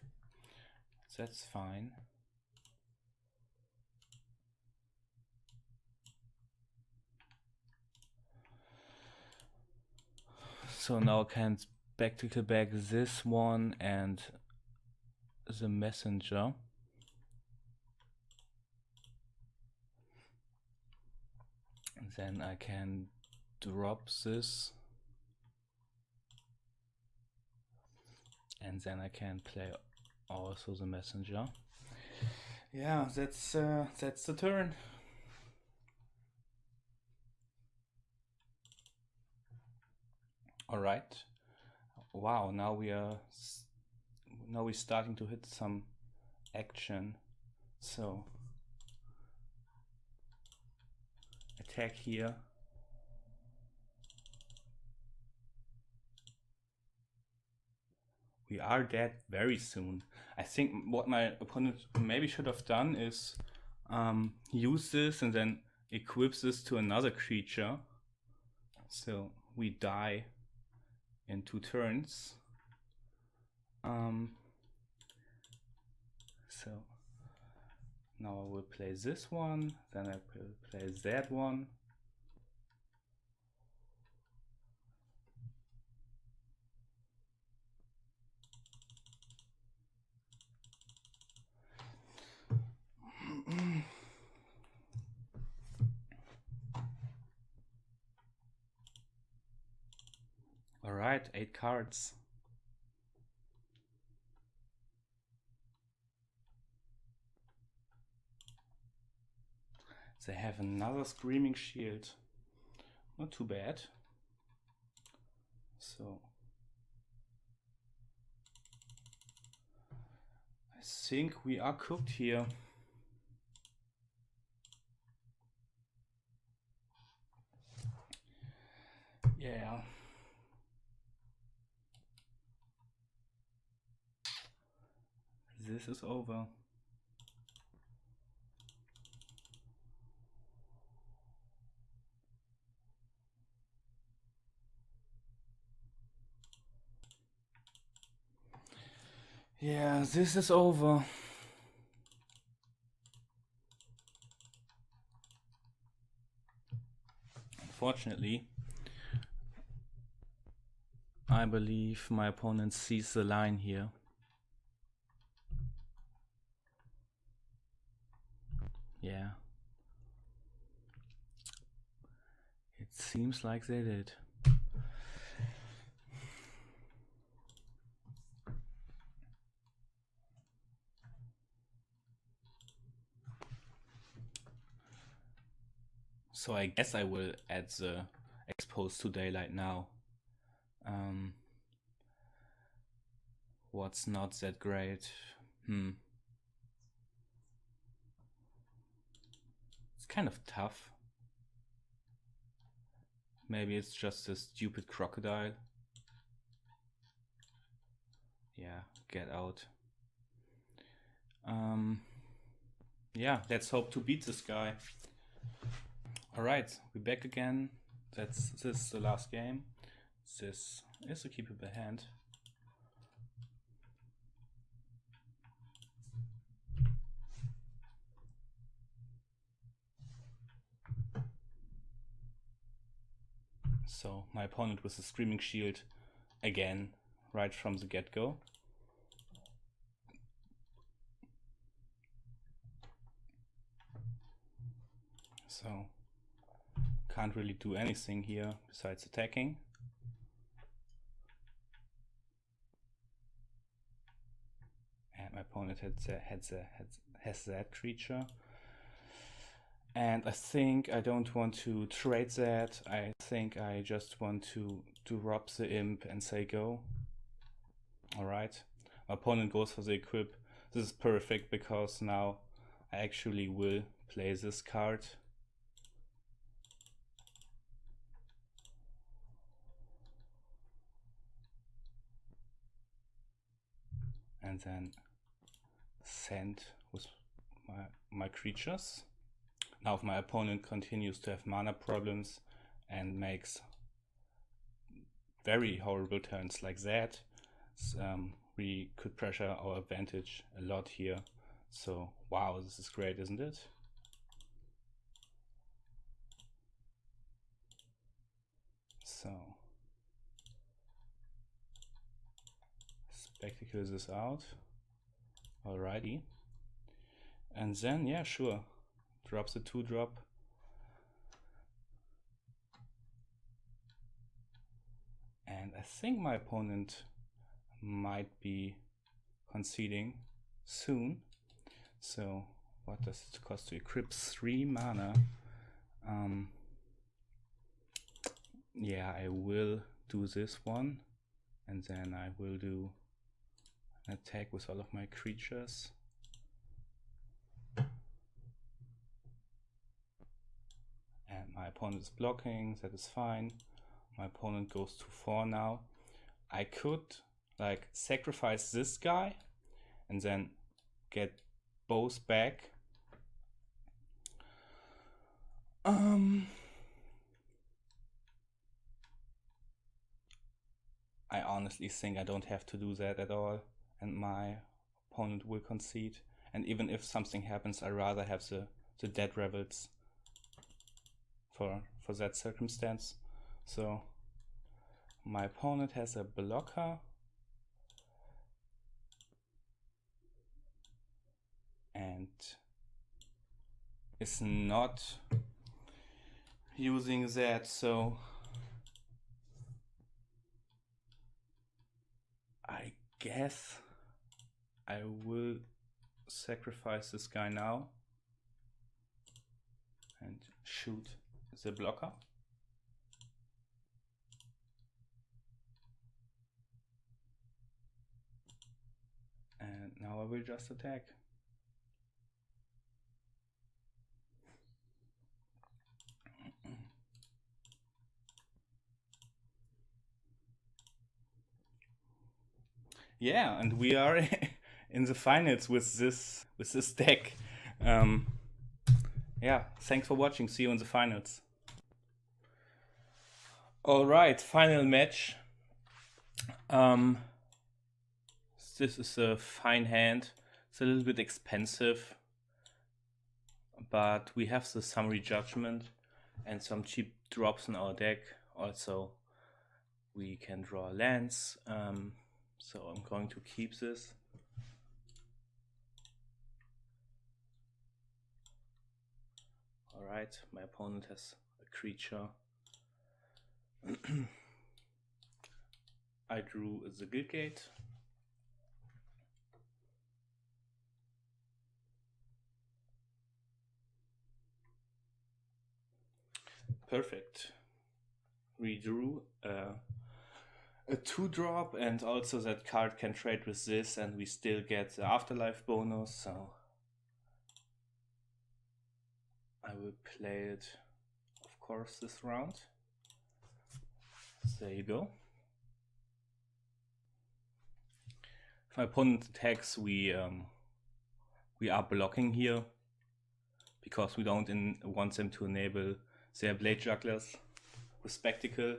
That's fine. So now I can spectacle back this one and the messenger. And then I can drop this. And then I can play also the messenger. Yeah, that's the turn. All right. Wow, now we're starting to hit some action. So attack here. We are dead very soon. I think what my opponent maybe should have done is use this and then equips this to another creature. So we die in 2 turns. So now I will play this one, then I will play that one. All right, 8 cards. They have another Screaming Shield. Not too bad. So I think we are cooked here. Yeah. This is over. Yeah, this is over. Unfortunately, I believe my opponent sees the line here. Yeah. It seems like they did. So I guess I will add the Exposed to Daylight now. What's not that great? It's kind of tough. Maybe it's just a stupid crocodile. Yeah, get out. Yeah, let's hope to beat this guy. Alright, we're back again. This is the last game. This is a keepable hand. So my opponent with a Screaming Shield again, right from the get-go. So can't really do anything here besides attacking. And my opponent has that creature. And I think I don't want to trade that. I think I just want to drop the imp and say go. Alright, my opponent goes for the equip. This is perfect because now I actually will play this card. And then send with my creatures. Now if my opponent continues to have mana problems and makes very horrible turns like that, we could pressure our advantage a lot here. So wow, this is great, isn't it? So spectacle this out. Alrighty. And then, yeah, sure. Drops a 2-drop. And I think my opponent might be conceding soon. So what does it cost to equip? 3 mana. Yeah, I will do this one. And then I will do an attack with all of my creatures. And my opponent is blocking, that is fine. My opponent goes to 4 now. I could like sacrifice this guy and then get both back. I honestly think I don't have to do that at all, and my opponent will concede. And even if something happens, I rather have the dead rebels for that circumstance. So my opponent has a blocker, and is not using that, so I guess I will sacrifice this guy now and shoot the blocker. And now I will just attack. Yeah, and we are in the finals with this deck. Yeah, thanks for watching. See you in the finals. All right, final match. This is a fine hand. It's a little bit expensive, but we have the summary judgment and some cheap drops in our deck. Also, we can draw lands. So I'm going to keep this. Alright, my opponent has a creature. I drew the Guild Gate. Perfect. We drew a 2-drop, and also that card can trade with this, and we still get the afterlife bonus, so I will play it, of course, this round. There you go. If my opponent attacks, we are blocking here because we don't want them to enable their blade jugglers with spectacle.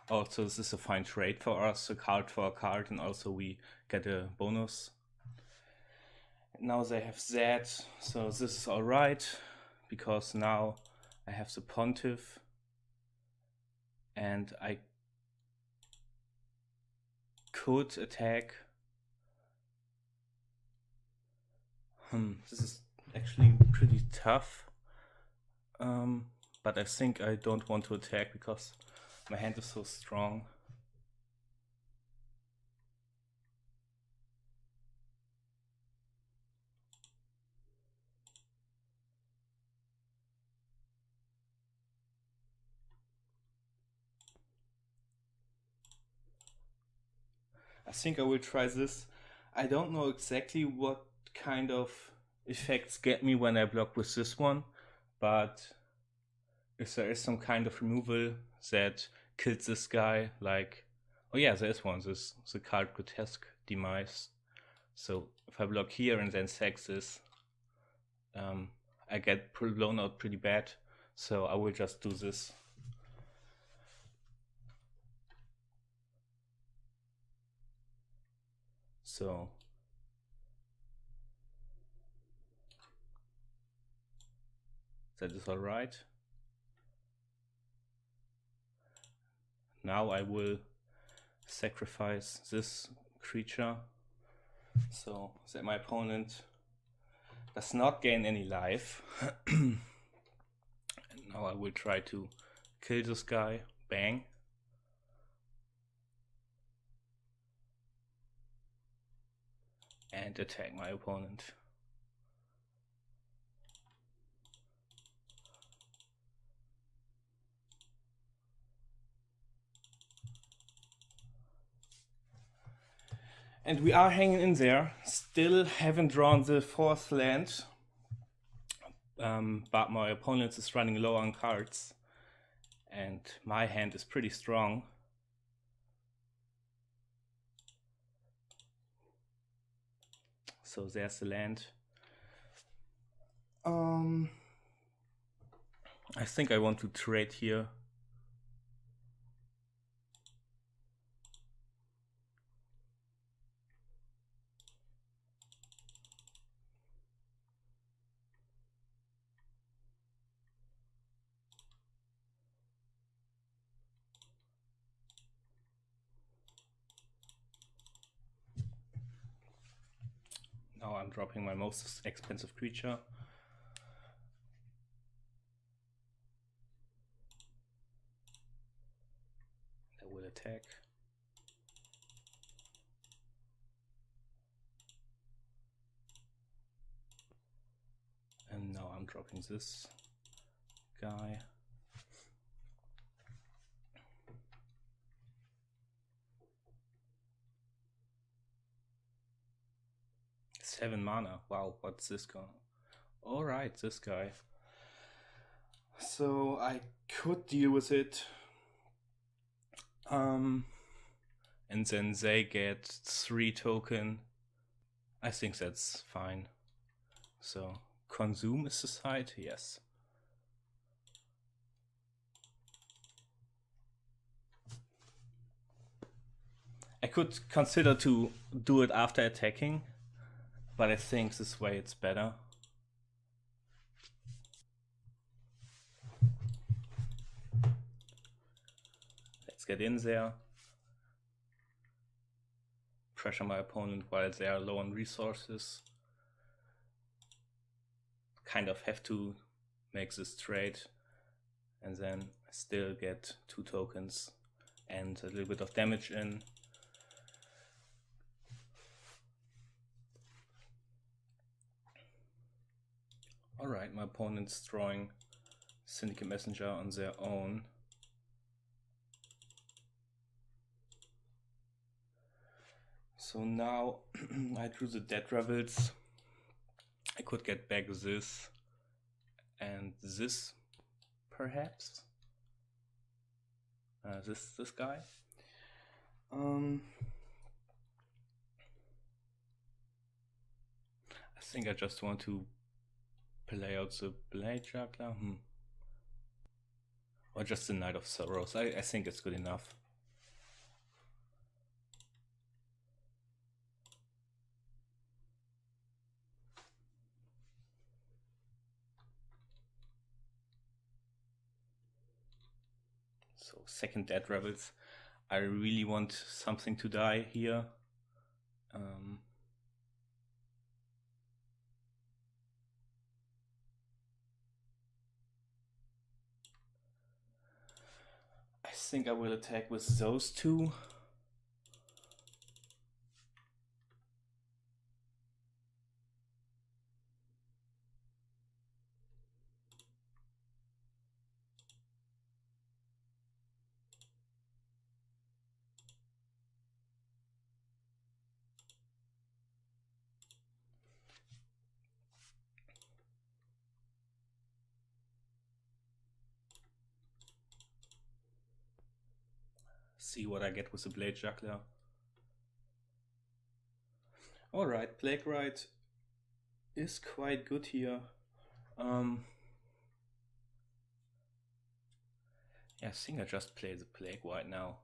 Also, this is a fine trade for us, a card for a card, and also we get a bonus. Now they have that, so this is alright, because now I have the Pontiff, and I could attack. This is actually pretty tough, but I think I don't want to attack because my hand is so strong. I think I will try this. I don't know exactly what kind of effects get me when I block with this one, but if there is some kind of removal that kills this guy, like, oh yeah, there is one, this the card Grotesque Demise. So if I block here and then sack this, I get blown out pretty bad, so I will just do this. So that is all right. Now I will sacrifice this creature so that my opponent does not gain any life. And now I will try to kill this guy. Bang. And attack my opponent. And we are hanging in there. Still haven't drawn the fourth land. But my opponent is running low on cards. And my hand is pretty strong. So there's the land. I think I want to trade here. Now I'm dropping my most expensive creature. That will attack. And now I'm dropping this guy. Seven mana. Wow, what's this guy? Alright, this guy. So I could deal with it. And then they get 3 token. I think that's fine. So consume is the side, yes. I could consider to do it after attacking, but I think this way it's better. Let's get in there. Pressure my opponent while they are low on resources. Kind of have to make this trade and then still get 2 tokens and a little bit of damage in. Alright, my opponent's drawing Syndicate Messenger on their own. So now I drew the Dead Rebels. I could get back this and this, perhaps. This guy. I think I just want to play out the Blade Juggler. Or just the Knight of Sorrows. I think it's good enough. So second Dead Rebels. I really want something to die here. I think I will attack with those 2. See what I get with the Blade Juggler. Alright, Plague Rite is quite good here. Yeah, I think I just play the Plague Rite now.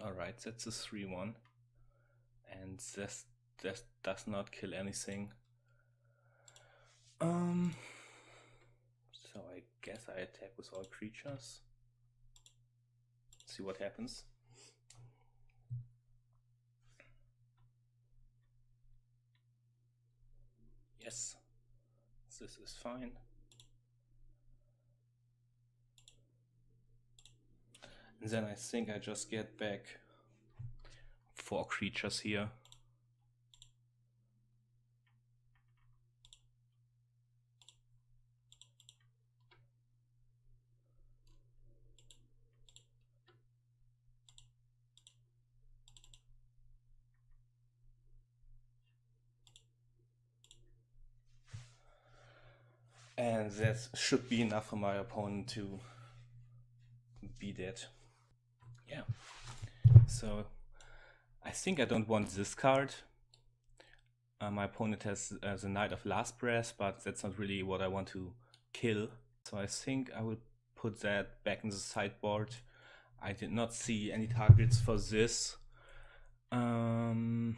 Alright, that's a 3-1. And this does not kill anything. So I guess I attack with all creatures. See what happens. Yes, this is fine. And then I think I just get back 4 creatures here. And that should be enough for my opponent to be dead. Yeah. So I think I don't want this card. My opponent has the Knight of Last Breath, but that's not really what I want to kill. So I think I will put that back in the sideboard. I did not see any targets for this. What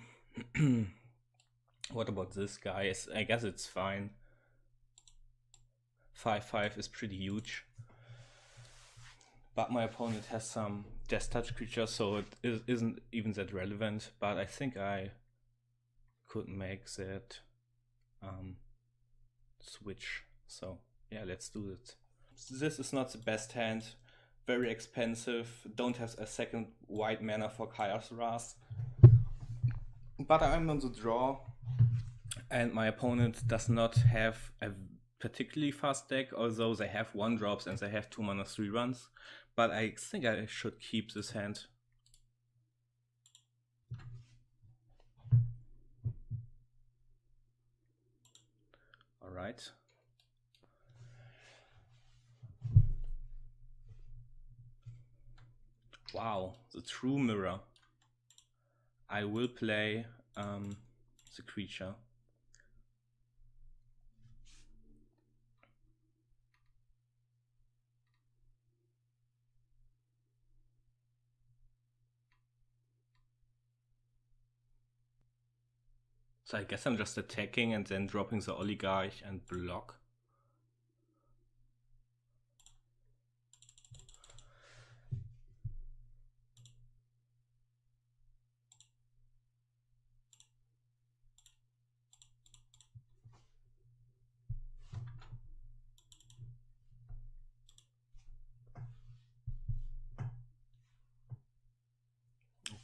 about this guy? I guess it's fine. 5/5 is pretty huge. But my opponent has some Death Touch creatures, so it isn't even that relevant. But I think I could make that switch. So yeah, let's do it. This is not the best hand. Very expensive. Don't have a second white mana for Chaos Wrath. But I'm on the draw. And my opponent does not have a particularly fast deck, although they have 1-drops and they have 2 mana 3-runs. But I think I should keep this hand. Alright. Wow, the True Mirror. I will play the creature. So I guess I'm just attacking and then dropping the Oligarch and block.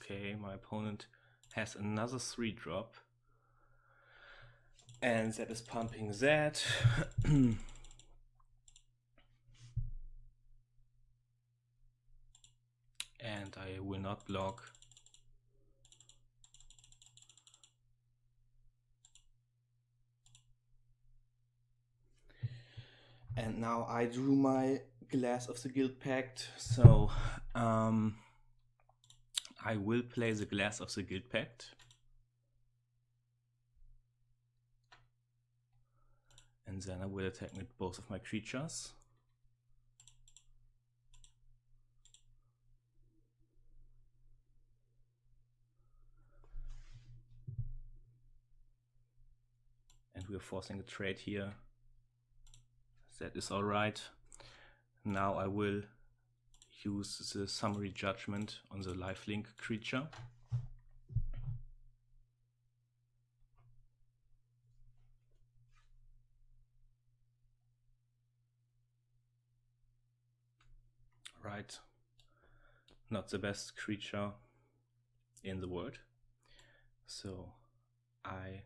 Okay, my opponent has another 3-drop. And that is pumping that. And I will not block. And now I drew my Glass of the Guild Pact, so I will play the Glass of the Guild Pact. And then I will attack with both of my creatures. And we are forcing a trade here. That is alright. Now I will use the Summary Judgment on the lifelink creature. Right. Not the best creature in the world. So I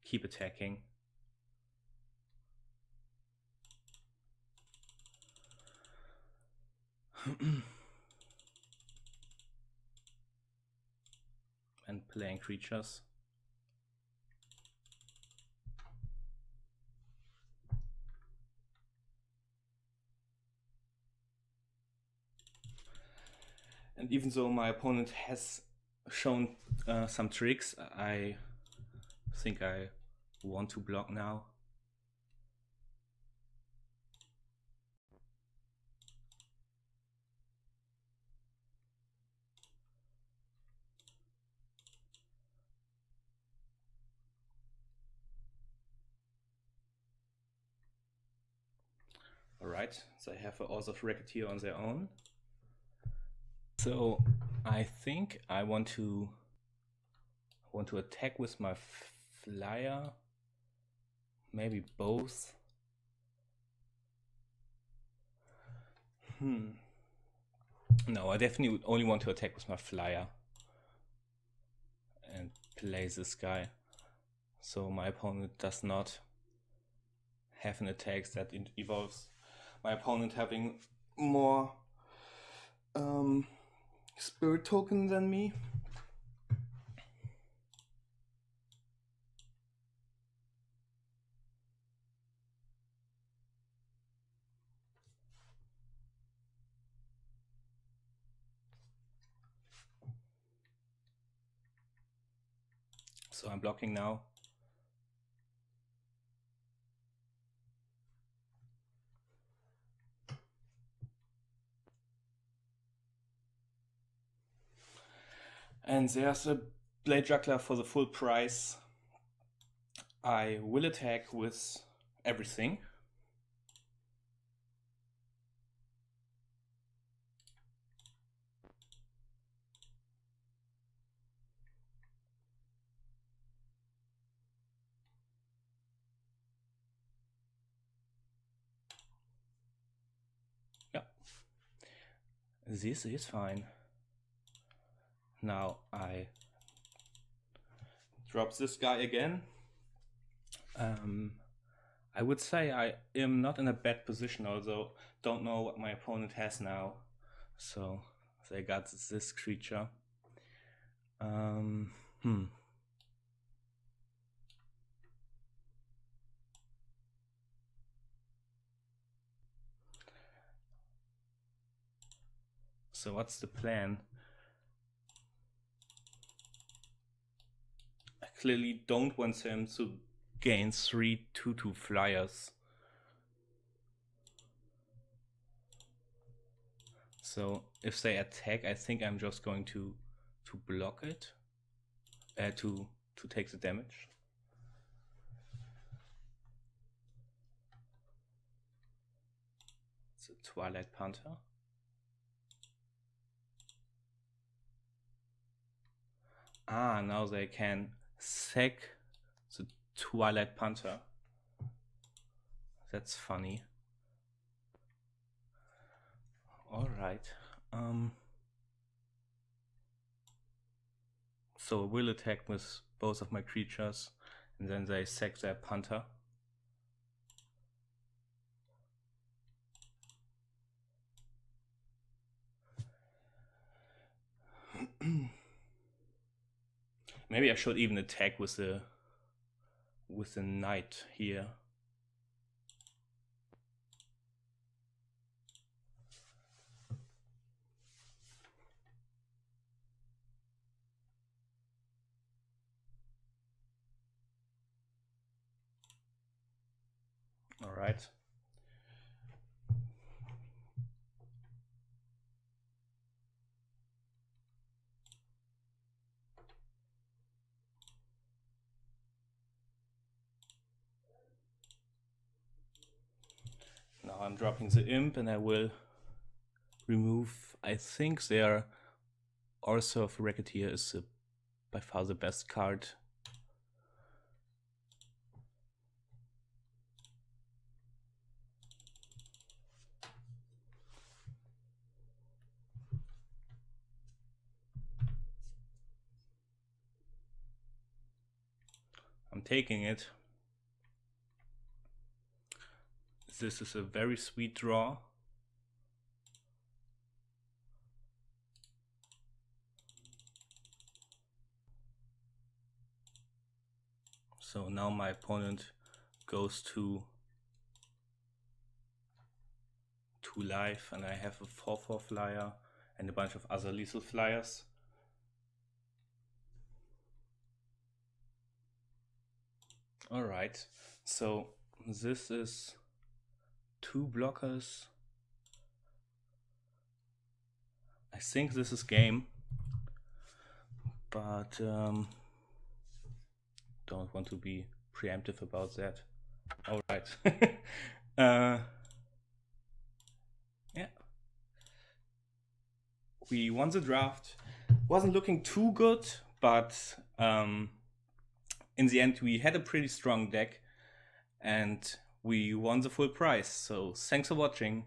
keep attacking. And playing creatures. And even though my opponent has shown some tricks, I think I want to block now. Alright, so I have also Racketeer on their own. So I think I want to attack with my flyer. Maybe both. No, I definitely would only want to attack with my flyer and play this guy. So my opponent does not have an attack that involves my opponent having more spirit token than me. So I'm blocking now. And there's a Blade Juggler for the full price. I will attack with everything. Yeah, this is fine. Now I drop this guy again. I would say I am not in a bad position, although don't know what my opponent has now. So they got this creature. So what's the plan? I clearly don't want him to gain 3 2/2 flyers. So if they attack, I think I'm just going to block it, to take the damage. It's a Twilight Panther. Ah, now they can sack the Twilight Panther. That's funny. Alright. So I will attack with both of my creatures, and then they sack their Panther. Maybe I should even attack with the knight here. All right. Now I'm dropping the imp, and I will remove. I think their Orso of Racketeer is by far the best card. I'm taking it. This is a very sweet draw. So now my opponent goes to 2 life, and I have a 4/4 flyer, and a bunch of other lethal flyers. Alright, so this is 2 blockers. I think this is game, but don't want to be preemptive about that. Alright. Yeah. We won the draft. Wasn't looking too good, but in the end we had a pretty strong deck and we won the full prize. So thanks for watching.